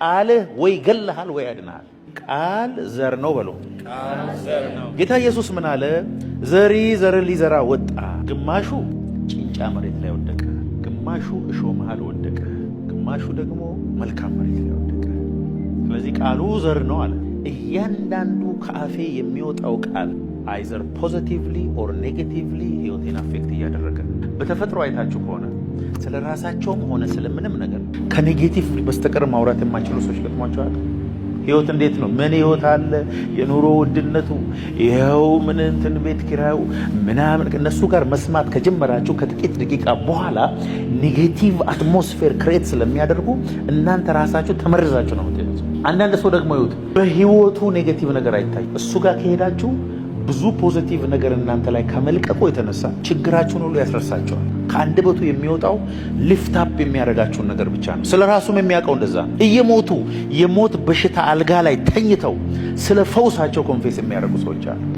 ቃልህ ወይ ገለሃል ወይ ያድናል። ቃል ዘር ነው በለው። ጌታ ኢየሱስ ምን አለ? ዘርን ሊዘራ ወጣ። ግማሹ ጭንጫ መሬት ላይ ወደቀ፣ ግማሹ እሾህ መሃል ወደቀ፣ ግማሹ ደግሞ መልካም መሬት ላይ ወደቀ። ስለዚህ ቃሉ ዘር ነው አለ። እያንዳንዱ ከአፌ የሚወጣው ቃል አይዘር ፖዚቲቭሊ ኦር ኔጌቲቭሊ ህይወቴን አፌክት እያደረገ። በተፈጥሮ አይታችሁ ከሆነ ስለ ራሳቸውም ሆነ ስለምንም ነገር ከኔጌቲቭ በስተቀር ማውራት የማይችሉ ሰዎች ገጥሟቸዋል። ህይወት እንዴት ነው? ምን ህይወት አለ? የኑሮ ውድነቱ ይሄው ምን እንትን ቤት ኪራዩ ምናምን። እነሱ ጋር መስማት ከጀመራችሁ ከጥቂት ደቂቃ በኋላ ኔጌቲቭ አትሞስፌር ክሬት ስለሚያደርጉ እናንተ ራሳችሁ ተመርዛችሁ ነው የምትሄዱት። አንዳንድ ሰው ደግሞ ይሁት በህይወቱ ኔጌቲቭ ነገር አይታይ። እሱ ጋር ከሄዳችሁ ብዙ ፖዚቲቭ ነገር እናንተ ላይ ከመልቀቁ የተነሳ ችግራችሁን ሁሉ ያስረሳቸዋል። ከአንደበቱ የሚወጣው ሊፍት አፕ የሚያደርጋችሁን ነገር ብቻ ነው። ስለ ራሱም የሚያውቀው እንደዛ ነው። እየሞቱ የሞት በሽታ አልጋ ላይ ተኝተው ስለ ፈውሳቸው ኮንፌስ የሚያደርጉ ሰዎች አሉ።